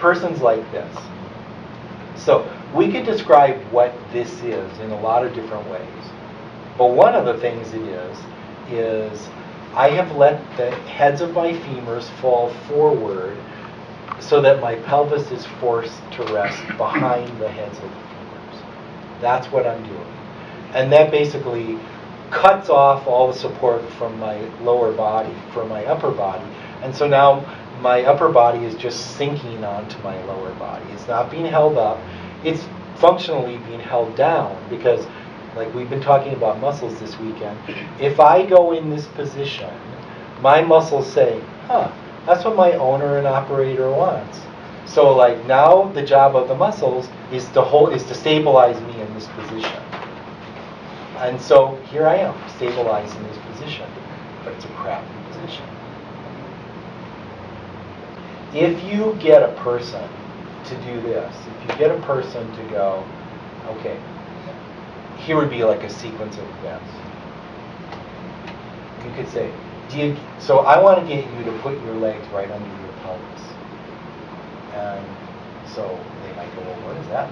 person's like this. So we could describe what this is in a lot of different ways. But one of the things it is I have let the heads of my femurs fall forward so that my pelvis is forced to rest behind the heads of the femurs. That's what I'm doing. And that basically cuts off all the support from my lower body, from my upper body. And so now my upper body is just sinking onto my lower body. It's not being held up. It's functionally being held down because, like we've been talking about muscles this weekend, if I go in this position, my muscles say, that's what my owner and operator wants. So like now the job of the muscles is to stabilize me in this position. And so here I am, stabilized in this position. But it's a crappy position. If you get a person to do this, if you get a person to go, okay, here would be like a sequence of events. You could say, so I want to get you to put your legs right under your pelvis. And so they might go, well, what is that?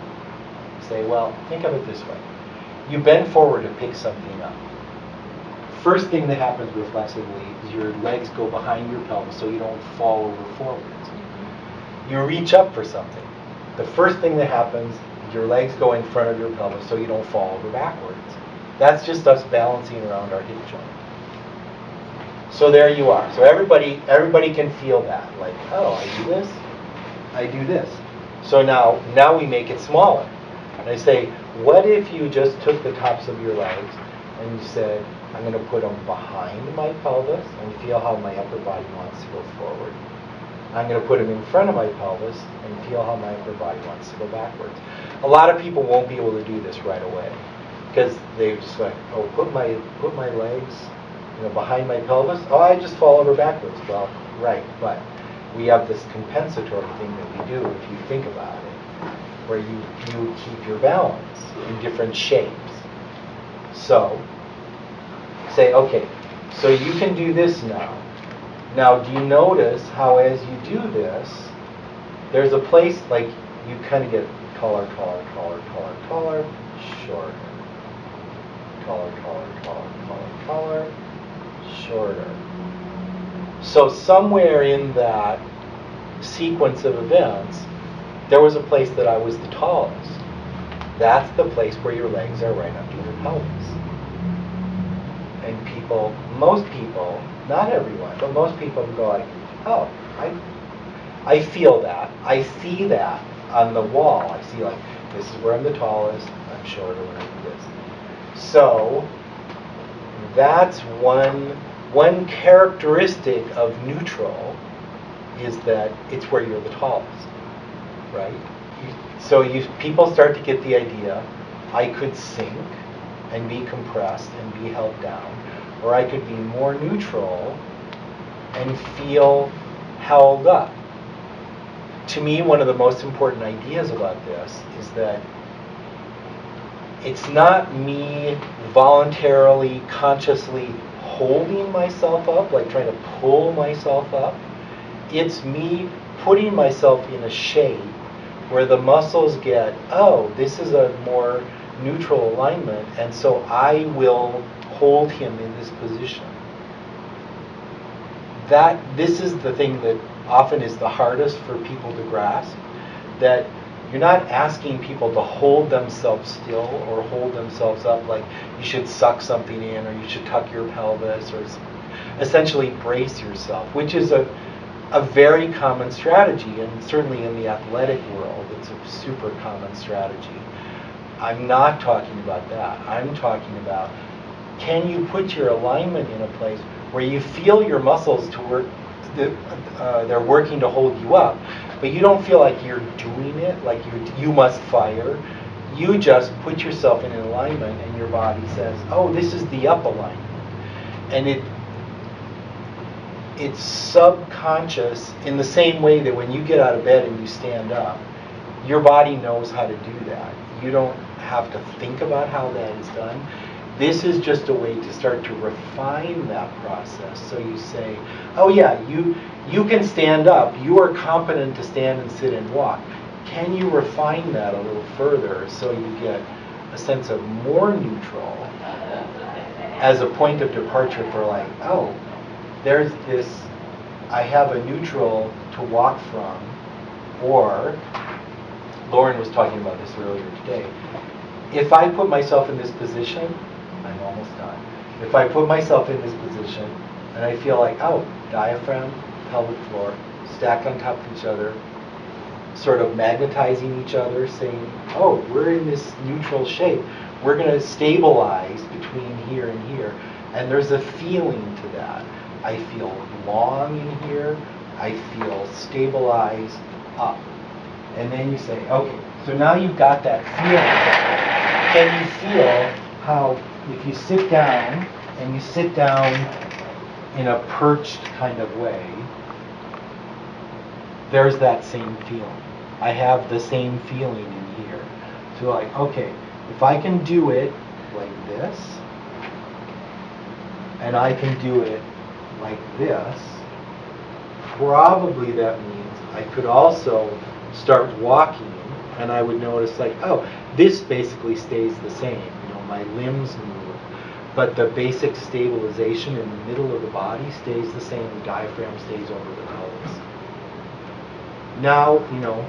Say, well, think of it this way. You bend forward to pick something up. First thing that happens reflexively is your legs go behind your pelvis so you don't fall over forwards. You reach up for something. The first thing that happens is your legs go in front of your pelvis so you don't fall over backwards. That's just us balancing around our hip joint. So there you are. So everybody can feel that. Like, oh, I do this, I do this. So now we make it smaller. And I say, what if you just took the tops of your legs and you said, I'm going to put them behind my pelvis and feel how my upper body wants to go forward. I'm going to put them in front of my pelvis and feel how my upper body wants to go backwards. A lot of people won't be able to do this right away because they're just like, oh, put my legs, behind my pelvis. Oh, I just fall over backwards. Well, right, but we have this compensatory thing that we do if you think about it, where you keep your balance in different shapes. So, say, okay, so you can do this now. Now, do you notice how as you do this, there's a place, like, you kind of get taller, shorter. Taller, shorter. So somewhere in that sequence of events, there was a place that I was the tallest. That's the place where your legs are right under your pelvis. And most people, not everyone, but most people go like, oh, I feel that. I see that on the wall. I see like, this is where I'm the tallest, I'm shorter when I do this. So that's one characteristic of neutral is that it's where you're the tallest, right? People start to get the idea, I could sink and be compressed and be held down, or I could be more neutral and feel held up. To me, one of the most important ideas about this is that it's not me voluntarily, consciously holding myself up, like trying to pull myself up. It's me putting myself in a shape where the muscles get, oh, this is a more neutral alignment, and so I will hold him in this position. This is the thing that often is the hardest for people to grasp, that you're not asking people to hold themselves still or hold themselves up like you should suck something in or you should tuck your pelvis or essentially brace yourself, which is a very common strategy, and certainly in the athletic world it's a super common strategy. I'm not talking about that. I'm talking about, can you put your alignment in a place where you feel your muscles to work, they're working to hold you up, but you don't feel like you're doing it, like you must fire. You just put yourself in an alignment and your body says, oh, this is the up alignment. And it's subconscious in the same way that when you get out of bed and you stand up, your body knows how to do that. You don't have to think about how that is done. This is just a way to start to refine that process. So you say, oh yeah, you can stand up. You are competent to stand and sit and walk. Can you refine that a little further so you get a sense of more neutral as a point of departure for like, oh, there's this, I have a neutral to walk from, or Lauren was talking about this earlier today. If I put myself in this position, I'm almost done. If I put myself in this position and I feel like, oh, diaphragm, pelvic floor, stacked on top of each other, sort of magnetizing each other, saying, oh, we're in this neutral shape. We're going to stabilize between here and here. And there's a feeling to that. I feel long in here. I feel stabilized up. And then you say, okay, so now you've got that feeling. Can you feel how if you sit down and you sit down in a perched kind of way, there's that same feeling. I have the same feeling in here. So like, okay, if I can do it like this, and I can do it like this, probably that means I could also start walking, and I would notice like, oh, this basically stays the same. You know, my limbs move, but the basic stabilization in the middle of the body stays the same. The diaphragm stays over the pelvis. Now, you know,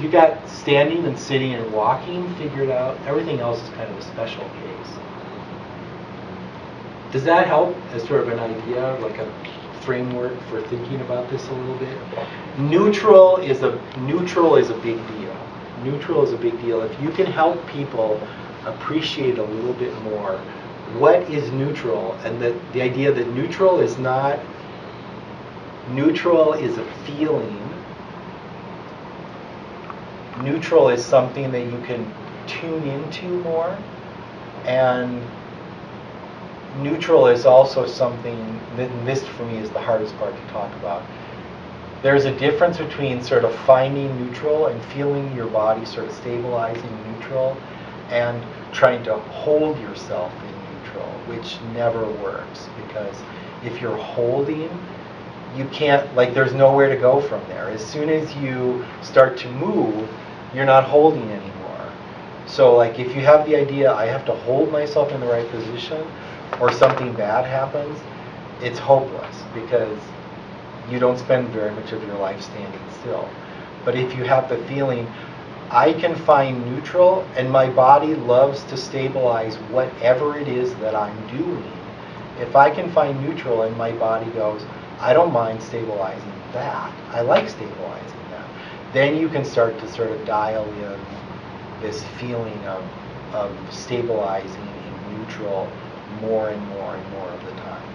you got standing and sitting and walking figured out. Everything else is kind of a special case. Does that help as sort of an idea, like a framework for thinking about this a little bit? Neutral is a big deal. Neutral is a big deal. If you can help people appreciate a little bit more what is neutral, and that the idea that neutral is a feeling. Neutral is something that you can tune into more, and neutral is also something that, and this for me is the hardest part to talk about. There's a difference between sort of finding neutral and feeling your body sort of stabilizing neutral, and trying to hold yourself in neutral, which never works, because if you're holding, you can't, like, there's nowhere to go from there. As soon as you start to move, you're not holding anymore. So like if you have the idea, I have to hold myself in the right position, or something bad happens, it's hopeless, because you don't spend very much of your life standing still. But if you have the feeling, I can find neutral, and my body loves to stabilize whatever it is that I'm doing. If I can find neutral and my body goes, I don't mind stabilizing that, I like stabilizing that, then you can start to sort of dial in this feeling of stabilizing in neutral more and more and more of the time.